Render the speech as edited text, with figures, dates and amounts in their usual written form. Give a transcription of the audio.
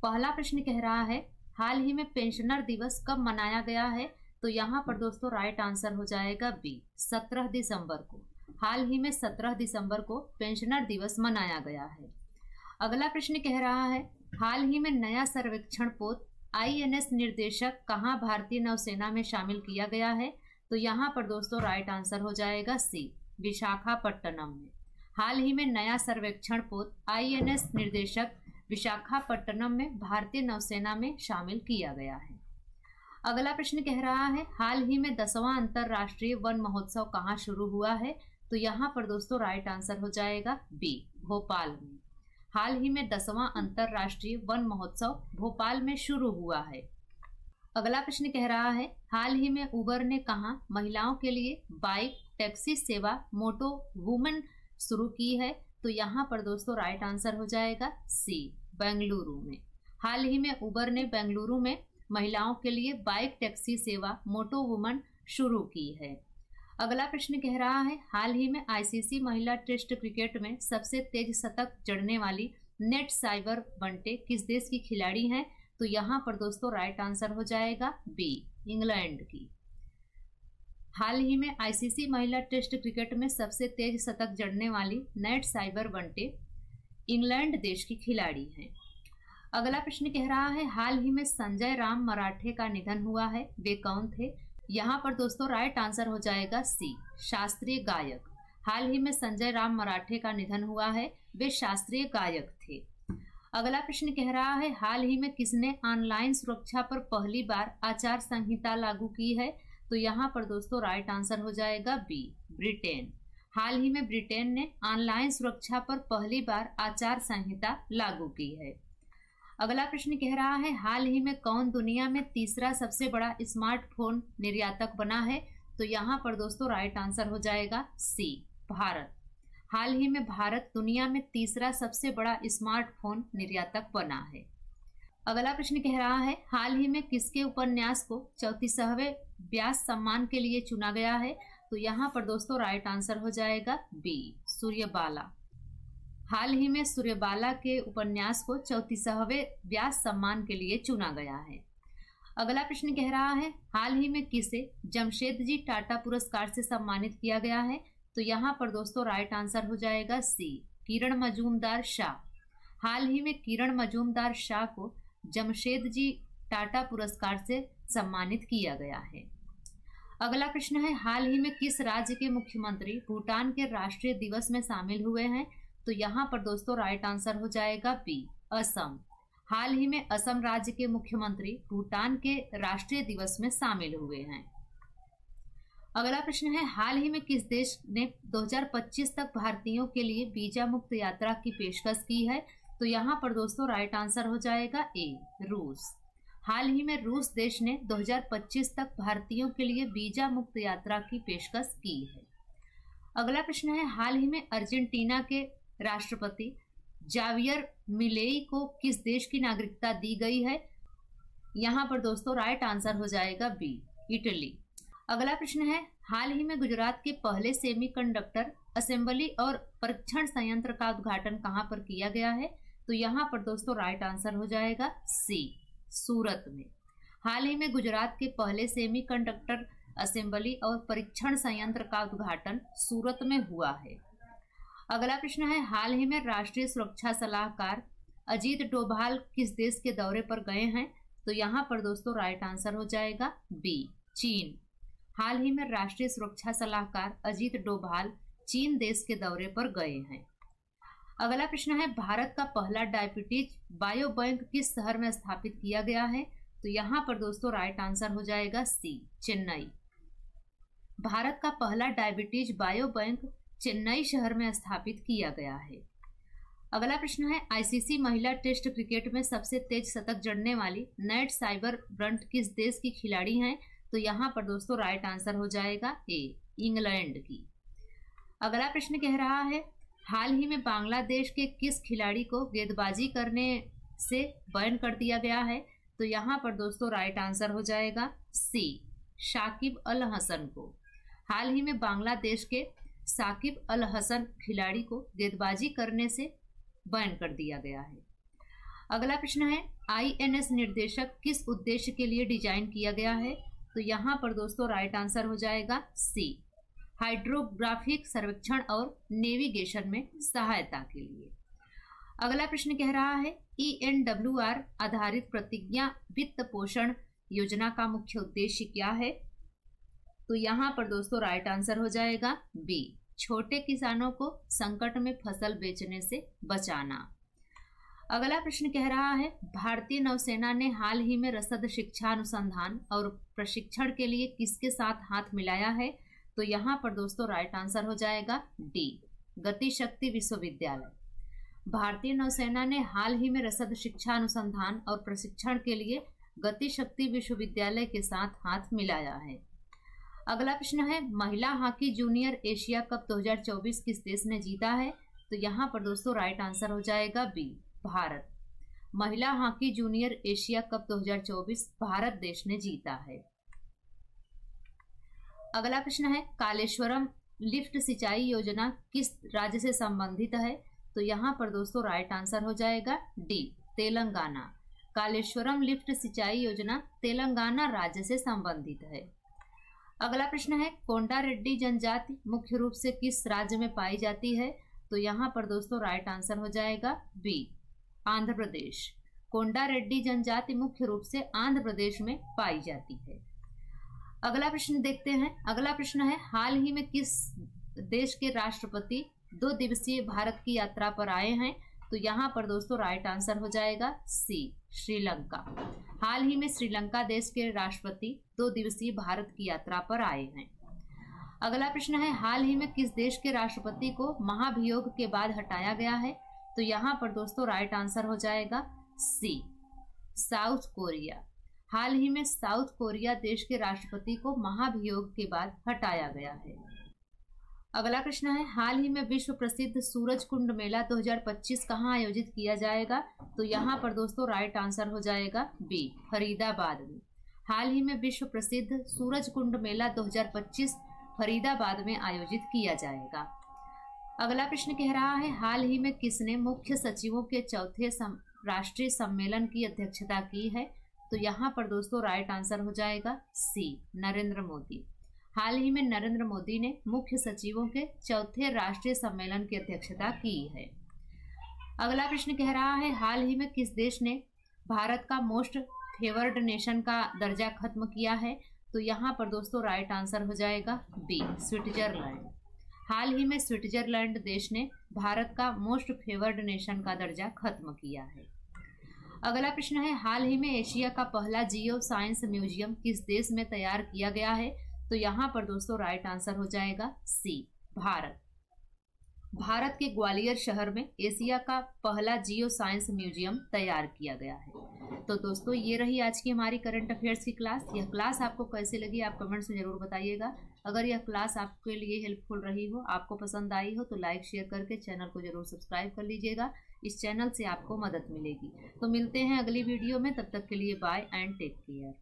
पहला प्रश्न कह रहा है हाल ही में पेंशनर दिवस कब मनाया गया है, तो यहाँ पर दोस्तों राइट आंसर हो जाएगा बी, 17 दिसंबर को। हाल ही में 17 दिसंबर को पेंशनर दिवस मनाया गया है। अगला प्रश्न कह रहा है हाल ही में नया सर्वेक्षण पोत INS निर्देशक कहाँ भारतीय नौसेना में शामिल किया गया है, तो यहाँ पर दोस्तों राइट आंसर हो जाएगा सी, विशाखापट्टनम में। हाल ही में नया सर्वेक्षण पोत INS निर्देशक विशाखापट्टनम में भारतीय नौसेना में शामिल किया गया है। अगला प्रश्न कह रहा है हाल ही में 10वां अंतरराष्ट्रीय वन महोत्सव कहाँ शुरू हुआ है, तो यहाँ पर दोस्तों राइट आंसर हो जाएगा बी, भोपाल में। हाल ही में 10वां अंतरराष्ट्रीय वन महोत्सव भोपाल में शुरू हुआ है। अगला प्रश्न कह रहा है हाल ही में उबर ने कहा महिलाओं के लिए बाइक टैक्सी सेवा मोटो वुमेन शुरू की है, तो यहाँ पर दोस्तों राइट आंसर हो जाएगा सी, बेंगलुरु में। हाल ही में उबर ने बेंगलुरु में महिलाओं के लिए बाइक टैक्सी सेवा मोटो वुमन शुरू की है। अगला प्रश्न कह रहा है हाल ही में ICC महिला टेस्ट क्रिकेट में सबसे तेज शतक जड़ने वाली नेट साइबर बंटे किस देश की खिलाड़ी हैं, तो यहाँ पर दोस्तों राइट आंसर हो जाएगा बी, इंग्लैंड की। हाल ही में ICC महिला टेस्ट क्रिकेट में सबसे तेज शतक जड़ने वाली नेट साइबर बंटे इंग्लैंड देश की खिलाड़ी हैं। अगला प्रश्न कह रहा है हाल ही में संजय राम मराठे का निधन हुआ है, वे कौन थे? यहाँ पर दोस्तों राइट आंसर हो जाएगा सी, शास्त्रीय गायक। हाल ही में संजय राम मराठे का निधन हुआ है, वे शास्त्रीय गायक थे। अगला प्रश्न कह रहा है हाल ही में किसने ऑनलाइन सुरक्षा पर पहली बार आचार संहिता लागू की है, तो यहाँ पर दोस्तों राइट आंसर हो जाएगा बी, ब्रिटेन। हाल ही में ब्रिटेन ने ऑनलाइन सुरक्षा पर पहली बार आचार संहिता लागू की है। अगला प्रश्न कह रहा है हाल ही में कौन दुनिया में तीसरा सबसे बड़ा स्मार्टफोन निर्यातक बना है, तो यहाँ पर दोस्तों राइट आंसर हो जाएगा सी, भारत। हाल ही में भारत दुनिया में तीसरा सबसे बड़ा स्मार्टफोन निर्यातक बना है। अगला प्रश्न कह रहा है हाल ही में किसके उपन्यास को 34वें व्यास सम्मान के लिए चुना गया है, तो यहाँ पर दोस्तों राइट आंसर हो जाएगा बी, सूर्यबाला। हाल ही में सूर्यबाला के उपन्यास को 34वें व्यास सम्मान के लिए चुना गया है। अगला प्रश्न कह रहा है हाल ही में किसे जमशेदजी टाटा पुरस्कार से सम्मानित किया गया है, तो यहाँ पर दोस्तों राइट आंसर हो जाएगा सी, किरण मजूमदार शाह। हाल ही में किरण मजूमदार शाह को जमशेदजी टाटा पुरस्कार से सम्मानित किया गया है। अगला प्रश्न है हाल ही में किस राज्य के मुख्यमंत्री भूटान के राष्ट्रीय दिवस में शामिल हुए हैं, तो यहाँ पर दोस्तों राइट आंसर हो जाएगा बी, असम। हाल ही में असम राज्य के मुख्यमंत्री भूटान के राष्ट्रीय दिवस में शामिल हुए हैं। अगला प्रश्न है हाल ही में किस देश ने 2025 तक भारतीयों के लिए वीजा मुक्त यात्रा की पेशकश की है, तो यहाँ पर दोस्तों राइट आंसर हो जाएगा ए, रूस। हाल ही में रूस देश ने 2025 तक भारतीयों के लिए वीजा मुक्त यात्रा की पेशकश की है। अगला प्रश्न है हाल ही में अर्जेंटीना के राष्ट्रपति जावियर मिलेई को किस देश की नागरिकता दी गई है, यहाँ पर दोस्तों राइट आंसर हो जाएगा बी, इटली। अगला प्रश्न है हाल ही में गुजरात के पहले सेमीकंडक्टर असेंबली और परीक्षण संयंत्र का उद्घाटन कहाँ पर किया गया है, तो यहाँ पर दोस्तों राइट आंसर हो जाएगा सी, सूरत में। हाल ही में गुजरात के पहले सेमीकंडक्टर असेंबली और परीक्षण संयंत्र का उद्घाटन सूरत में हुआ है। अगला प्रश्न है हाल ही में राष्ट्रीय सुरक्षा सलाहकार अजीत डोभाल किस देश के दौरे पर गए हैं, तो यहाँ पर दोस्तों राइट आंसर हो जाएगा बी, चीन। हाल ही में राष्ट्रीय सुरक्षा सलाहकार अजीत डोभाल चीन देश के दौरे पर गए हैं। अगला प्रश्न है भारत का पहला डायबिटीज बायो बैंक किस शहर में स्थापित किया गया है, तो यहाँ पर दोस्तों राइट आंसर हो जाएगा सी, चेन्नई। भारत का पहला डायबिटीज बायो बैंक चेन्नई शहर में स्थापित किया गया है। अगला प्रश्न है ICC महिला टेस्ट क्रिकेट में सबसे तेज शतक जड़ने वाली नेट साइबर ब्रंट किस देश की खिलाड़ी हैं, तो यहाँ पर दोस्तों राइट आंसर हो जाएगा ए, इंग्लैंड की। अगला प्रश्न कह रहा है हाल ही में बांग्लादेश के किस खिलाड़ी को गेंदबाजी करने से बैन कर दिया गया है, तो यहाँ पर दोस्तों राइट आंसर हो जाएगा सी, शाकिब अल हसन को। हाल ही में बांग्लादेश के साकिब अल हसन खिलाड़ी को गेंदबाजी करने से बैन कर दिया गया है। अगला प्रश्न है INS निर्देशक किस उद्देश्य के लिए डिजाइन किया गया है? तो यहाँ पर दोस्तों राइट आंसर हो जाएगा सी, हाइड्रोग्राफिक सर्वेक्षण और नेविगेशन में सहायता के लिए। अगला प्रश्न कह रहा है ENWR आधारित प्रतिज्ञा वित्त पोषण योजना का मुख्य उद्देश्य क्या है? तो यहाँ पर दोस्तों राइट आंसर हो जाएगा बी, छोटे किसानों को संकट में फसल बेचने से बचाना। अगला प्रश्न कह रहा है भारतीय नौसेना ने हाल ही में रसद शिक्षा अनुसंधान और प्रशिक्षण के लिए किसके साथ हाथ मिलाया है? तो यहाँ पर दोस्तों राइट आंसर हो जाएगा डी, गति शक्ति विश्वविद्यालय। भारतीय नौसेना ने हाल ही में रसद शिक्षा अनुसंधान और प्रशिक्षण के लिए गति शक्ति विश्वविद्यालय के साथ हाथ मिलाया है। अगला प्रश्न है महिला हॉकी जूनियर एशिया कप 2024 किस देश ने जीता है? तो यहाँ पर दोस्तों राइट आंसर हो जाएगा बी, भारत। महिला hockey junior Asia cup 2024 Bharat देश ने जीता है। अगला प्रश्न है कालेश्वरम लिफ्ट सिंचाई योजना किस राज्य से संबंधित है? तो यहाँ पर दोस्तों राइट आंसर हो जाएगा डी, तेलंगाना। कालेश्वरम लिफ्ट सिंचाई योजना तेलंगाना राज्य से संबंधित है। अगला प्रश्न है कोंडा रेड्डी जनजाति मुख्य रूप से किस राज्य में पाई जाती है? तो यहाँ पर दोस्तों राइट आंसर हो जाएगा बी, आंध्र प्रदेश। कोंडा रेड्डी जनजाति मुख्य रूप से आंध्र प्रदेश में पाई जाती है। अगला प्रश्न देखते हैं। अगला प्रश्न है हाल ही में किस देश के राष्ट्रपति 2 दिवसीय भारत की यात्रा पर आए हैं? तो यहाँ पर दोस्तों राइट आंसर हो जाएगा सी, श्रीलंका। हाल ही में श्रीलंका देश के राष्ट्रपति 2 दिवसीय भारत की यात्रा पर आए हैं। अगला प्रश्न है हाल ही में किस देश के राष्ट्रपति को महाभियोग के बाद हटाया गया है? तो यहाँ पर दोस्तों राइट आंसर हो जाएगा सी, साउथ कोरिया। हाल ही में साउथ कोरिया देश के राष्ट्रपति को महाभियोग के बाद हटाया गया है। अगला प्रश्न है हाल ही में विश्व प्रसिद्ध सूरज कुंड मेला 2025 कहाँ आयोजित किया जाएगा? तो यहाँ पर दोस्तों राइट आंसर हो जाएगा बी, फरीदाबाद में। हाल ही में विश्व प्रसिद्ध सूरज कुंड मेला 2025 फरीदाबाद में आयोजित किया जाएगा। अगला प्रश्न कह रहा है हाल ही में किसने मुख्य सचिवों के चौथे राष्ट्रीय सम्मेलन की अध्यक्षता की है? तो यहाँ पर दोस्तों राइट आंसर हो जाएगा सी, नरेंद्र मोदी। हाल ही में नरेंद्र मोदी ने मुख्य सचिवों के चौथे राष्ट्रीय सम्मेलन की अध्यक्षता की है। अगला प्रश्न कह रहा है हाल ही में किस देश ने भारत का मोस्ट फेवर्ड नेशन का दर्जा खत्म किया है? तो यहाँ पर दोस्तों राइट आंसर हो जाएगा बी, स्विट्जरलैंड। हाल ही में स्विट्जरलैंड देश ने भारत का मोस्ट फेवर्ड नेशन का दर्जा खत्म किया है। अगला प्रश्न है हाल ही में एशिया का पहला जियो साइंस म्यूजियम किस देश में तैयार किया गया है? तो यहाँ पर दोस्तों राइट आंसर हो जाएगा सी, भारत। भारत के ग्वालियर शहर में एशिया का पहला जियो साइंस म्यूजियम तैयार किया गया है। तो दोस्तों ये रही आज की हमारी करंट अफेयर्स की क्लास। यह क्लास आपको कैसे लगी आप कमेंट्स में जरूर बताइएगा। अगर यह क्लास आपके लिए हेल्पफुल रही हो, आपको पसंद आई हो, तो लाइक शेयर करके चैनल को जरूर सब्सक्राइब कर लीजिएगा। इस चैनल से आपको मदद मिलेगी। तो मिलते हैं अगली वीडियो में, तब तक के लिए बाय एंड टेक केयर।